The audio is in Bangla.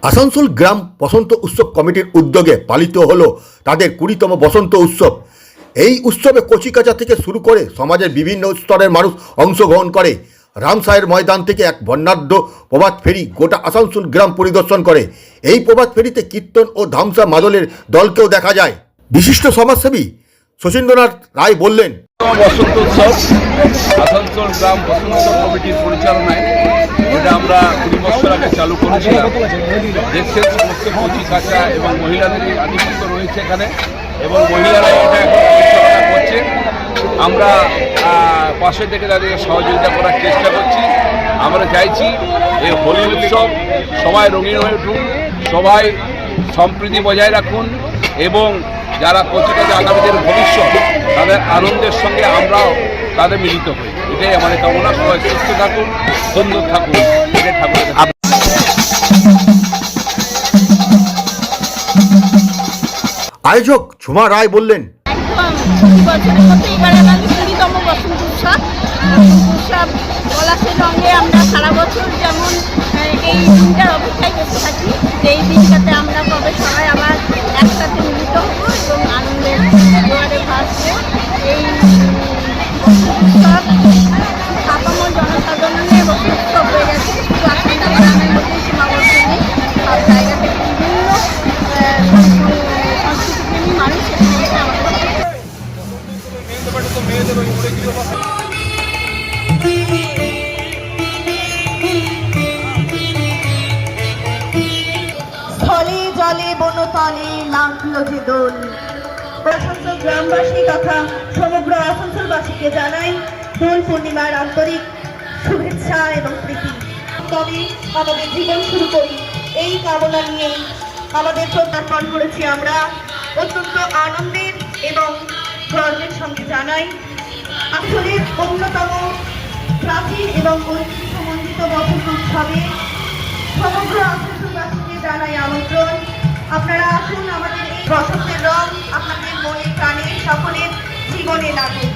আসানসোল গ্রাম বসন্ত উৎসব কমিটির উদ্যোগে পালিত হলো তাদের 20তম বসন্ত উৎসব। এই উৎসবে কচিকাঁচা থেকে শুরু করে সমাজের বিভিন্ন স্তরের মানুষ অংশগ্রহণ করে। রামসাহের ময়দান থেকে এক বর্ণাঢ্য প্রভাত ফেরি গোটা আসানসোল গ্রাম পরিদর্শন করে। এই প্রভাত ফেরিতে কীর্তন ও ধামসা মাদলের দলকেও দেখা যায়। বিশিষ্ট সমাজসেবী শচীন্দ্রনাথ রায় বললেন, বসন্ত উৎসব আসানসোল গ্রাম বসন্ত কমিটির পরিচালনায় এটা আমরা 20 বছর আগে চালু করেছিলাম। দেশের সমস্ত কচি কাঁচা এবং মহিলাদের আধিপত্য রয়েছে এখানে, এবং মহিলারা এটা এখন পরিচালনা করছে। আমরা পাশে থেকে তাদেরকে সহযোগিতা করার চেষ্টা করছি। আমরা চাইছি এই হোলি উৎসব সবাই রঙিন হয়ে উঠুন, সবাই সম্প্রীতি বজায় রাখুন, এবং যারা কচিকাঁচা আগামীদের ভবিষ্যৎ তাদের আনন্দের সঙ্গে আমরাও তাদের মিলিত হই। এটাই আমাদের কামনা। সবাই সুস্থ থাকুন, সুন্দর থাকুন, এটাই ঠাকুরের। আয়োজক ঝুমা রায় বললেন, পলাশের রঙে আমরা সারা বছর যেমন এই দিনটার অপেক্ষায় করতে থাকি, যেই দিনটাতে আমরা কবে সবাই আবার একসাথে মিলিত হবো এবং আনন্দের জোয়ারে ভাসবো। এই উৎসব আপামর জনসাধারণের উৎসব হয়ে গেছে, শুধু আসানসোল গ্রামের মধ্যে সীমাবদ্ধ নেই। সব জায়গা থেকে বিভিন্ন সংস্কৃতিপ্রেমী মানুষ এখানে আমাদের স্থলে জলে বনতলে লাগলো যে দোল। আসানসোল গ্রামবাসী তথা সমগ্র আসানসোলবাসীকে জানাই দোল পূর্ণিমার আন্তরিক শুভেচ্ছা এবং প্রীতি। তবে আমাদের জীবন শুরু করি এই কামনা নিয়ে আমাদের প্রত্যার্পণ করেছি আমরা অত্যন্ত আনন্দের এবং গর্বের সঙ্গে জানাই আসলের অন্যতম প্রাচীন এবং ঐতিহ্যমণ্ডিত বসন্ত উৎসবে সমগ্র আসানসোলবাসীকে জানাই আমন্ত্রণ। আপনারা আসুন, আমাদের এই বসন্তের রং আপনাদের মনে প্রাণে সকলের জীবনে লাগুক।